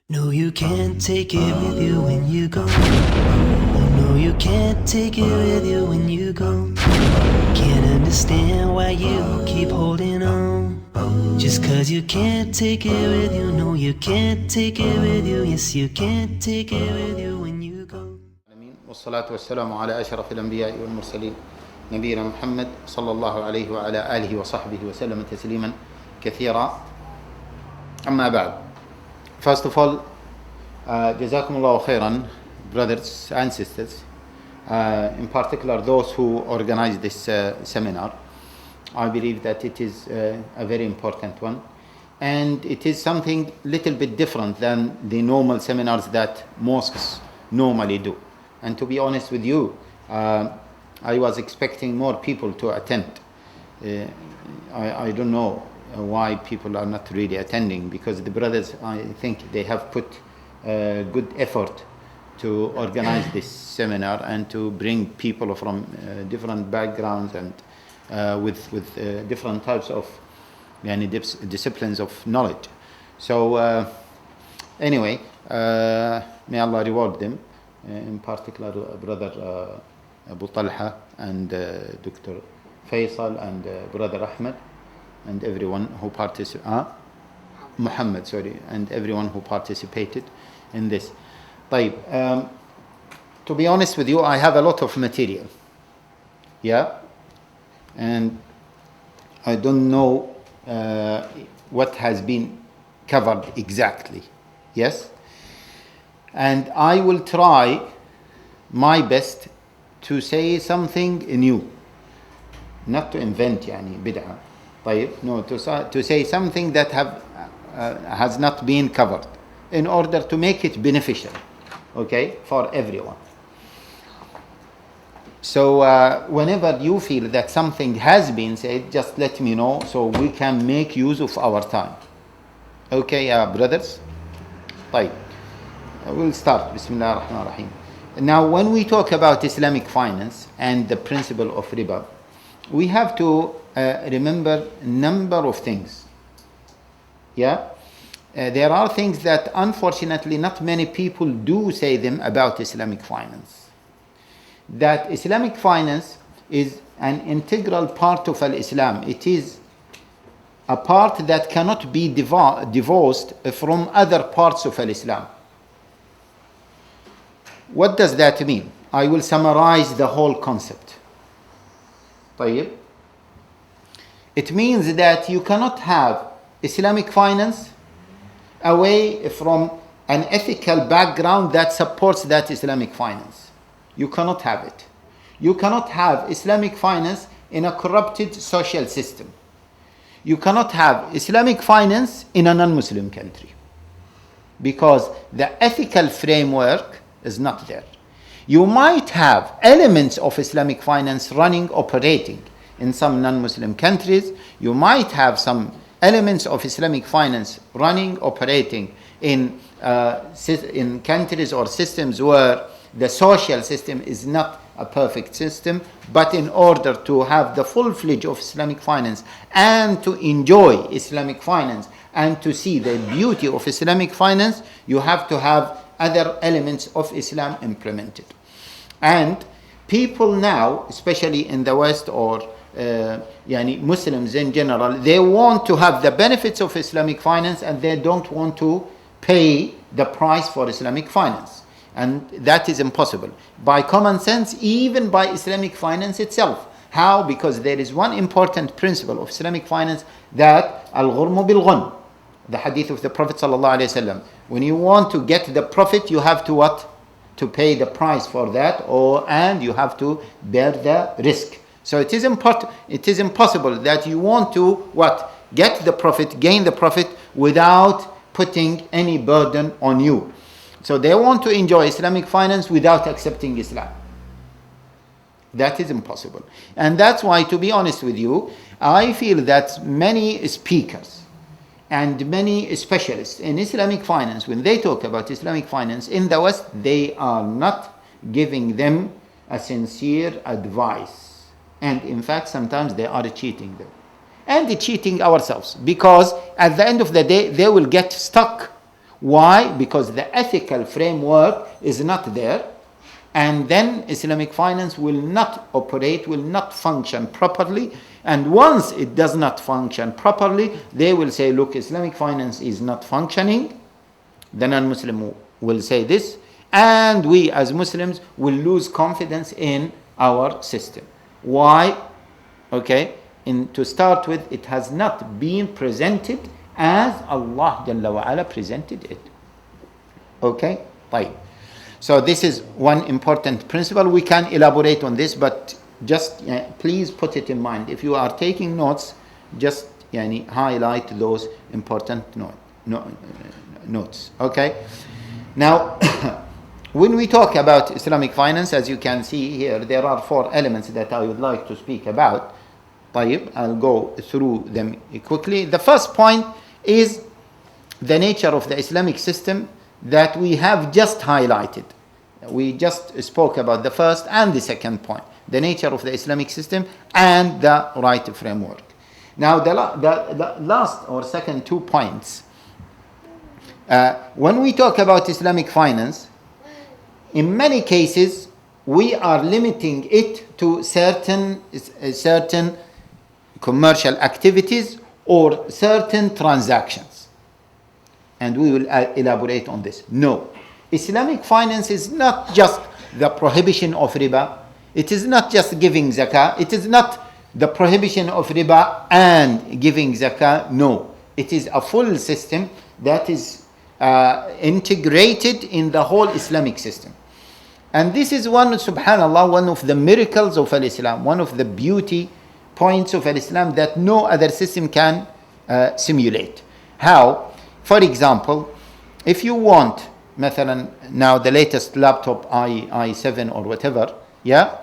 No, you can't take it with you when you go. No, you can't take it with you when you go. Can't understand why you keep holding on. Just cause you can't take it with you. No, you can't take it with you. Yes, you can't take it with you when you go. والصلاة والسلام على أشرف الأنبياء والمرسلين نبينا محمد صلى الله عليه وعلى آله وصحبه وسلم تسليما كثيرا. أما بعد. First of all, Jazakumullah khairan, brothers and sisters, in particular those who organized this seminar. I believe that it is a very important one, and it is something little bit different than the normal seminars that mosques normally do. And to be honest with you, I was expecting more people to attend. I don't know why people are not really attending, because the brothers, I think they have put good effort to organize this seminar and to bring people from different backgrounds and with different types of disciplines of knowledge. So anyway, may Allah reward them, in particular brother Abu Talha and Dr. Faisal and brother Ahmed and everyone who participated, Muhammad, sorry, and everyone who participated in this. To be honest with you, I have a lot of material, and I don't know what has been covered exactly, yes, and I will try my best to say something new, not to invent bid'ah. No, to say something that has not been covered, in order to make it beneficial, okay, for everyone. So whenever you feel that something has been said, just let me know so we can make use of our time. Okay, brothers? We'll start. Bismillah ar-Rahman ar-Rahim. Now, when we talk about Islamic finance and the principle of riba, we have to remember a number of things. There are things that unfortunately not many people do say them about Islamic finance. That Islamic finance is an integral part of Islam. It is a part that cannot be divorced from other parts of Islam. What does that mean? I will summarize the whole concept. It means that you cannot have Islamic finance away from an ethical background that supports that Islamic finance. You cannot have it. You cannot have Islamic finance in a corrupted social system. You cannot have Islamic finance in a non-Muslim country, because the ethical framework is not there. You might have elements of Islamic finance operating in some non-Muslim countries. You might have some elements of Islamic finance operating in countries or systems where the social system is not a perfect system. But in order to have the full fledged of Islamic finance and to enjoy Islamic finance and to see the beauty of Islamic finance, you have to have other elements of Islam implemented. And people now, especially in the West, or Muslims in general, they want to have the benefits of Islamic finance and they don't want to pay the price for Islamic finance. And that is impossible. By common sense, even by Islamic finance itself. How? Because there is one important principle of Islamic finance, that al-ghurmu bil-ghun, the hadith of the Prophet ﷺ. When you want to get the profit, you have to what? To pay the price for that, and you have to bear the risk. So it is important. It is impossible that you want to what? Get the profit, gain the profit without putting any burden on you. So they want to enjoy Islamic finance without accepting Islam. That is impossible. And that's why, to be honest with you, I feel that many speakers and many specialists in Islamic finance, when they talk about Islamic finance in the West, they are not giving them a sincere advice. And in fact, sometimes they are cheating them. And cheating ourselves. Because at the end of the day, they will get stuck Why? Because the ethical framework is not there, and then Islamic finance will not operate, will not function properly. And once it does not function properly, they will say, look, Islamic finance is not functioning. The non-Muslim will say this, and we as Muslims will lose confidence in our system. Why? Okay, to start with, it has not been presented as Allah Jalla wa Ala presented it. Okay, fine. So this is one important principle. We can elaborate on this, but just please put it in mind. If you are taking notes, just highlight those important notes. Okay. Now, when we talk about Islamic finance, as you can see here, there are 4 elements that I would like to speak about. I'll go through them quickly. The first point is the nature of the Islamic system that we have just highlighted. We just spoke about the first and the second point, the nature of the Islamic system and the right framework. Now, the last or second 2 points, when we talk about Islamic finance, in many cases, we are limiting it to certain commercial activities or certain transactions. And we will elaborate on this. No. Islamic finance is not just the prohibition of riba. It is not just giving zakah. It is not the prohibition of riba and giving zakah. No. It is a full system that is integrated in the whole Islamic system. And this is subhanallah, one of the miracles of Islam, one of the beauty points of Islam that no other system can simulate. How? For example, if you want, مثلا, now the latest laptop i7 or whatever, yeah?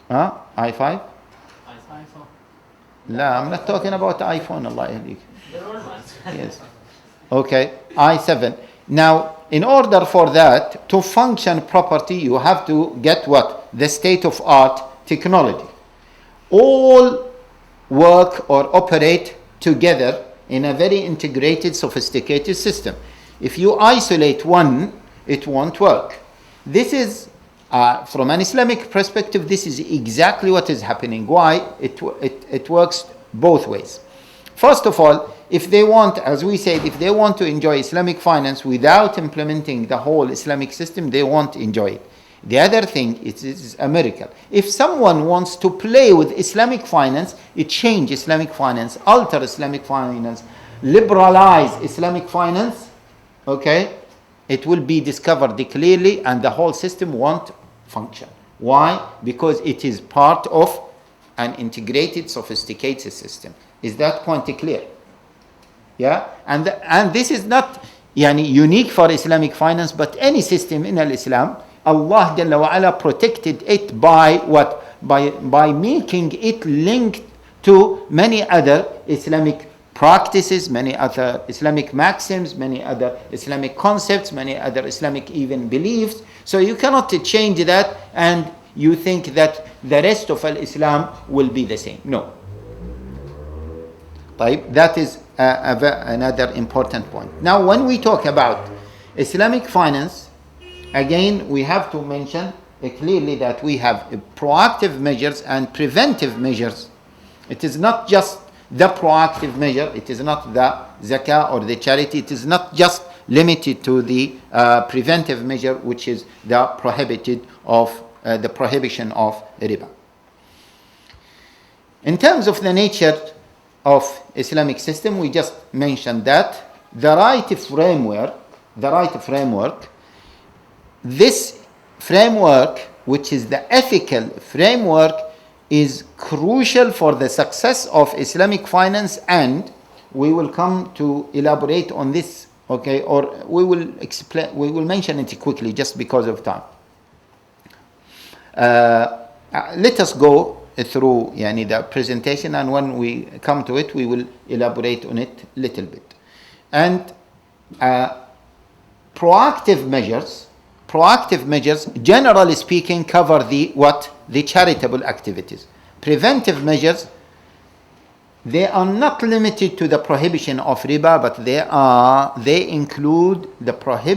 i5? iPhone. لا, I'm not talking about iPhone, Allah yahdik. Yes. Okay, i7. Now, in order for that to function properly, you have to get what? The state-of-art technology. All work or operate together in a very integrated, sophisticated system. If you isolate one, it won't work. This is, from an Islamic perspective, this is exactly what is happening. Why? It works both ways. First of all, if they want, as we said, if they want to enjoy Islamic finance without implementing the whole Islamic system, they won't enjoy it. The other thing is a miracle. If someone wants to play with Islamic finance, change Islamic finance, alter Islamic finance, liberalize Islamic finance, okay, it will be discovered clearly and the whole system won't function. Why? Because it is part of an integrated, sophisticated system. Is that point clear? Yeah? And this is not unique for Islamic finance, but any system in Islam, Allah Jalla wa Ala protected it by what? By making it linked to many other Islamic practices, many other Islamic maxims, many other Islamic concepts, many other Islamic even beliefs. So you cannot change that and you think that the rest of Islam will be the same. No. That is another important point. Now, when we talk about Islamic finance, again, we have to mention clearly that we have proactive measures and preventive measures. It is not just the proactive measure. It is not the zakah or the charity. It is not just limited to the preventive measure, which is the prohibition of riba. In terms of the nature of Islamic system, we just mentioned that the right framework, this framework, which is the ethical framework, is crucial for the success of Islamic finance, and we will come to elaborate on this, okay, or we will mention it quickly just because of time. Let us go through the presentation, and when we come to it, we will elaborate on it a little bit. And proactive measures, generally speaking, cover the charitable activities. Preventive measures They are not limited to the prohibition of riba, but they include the prohibition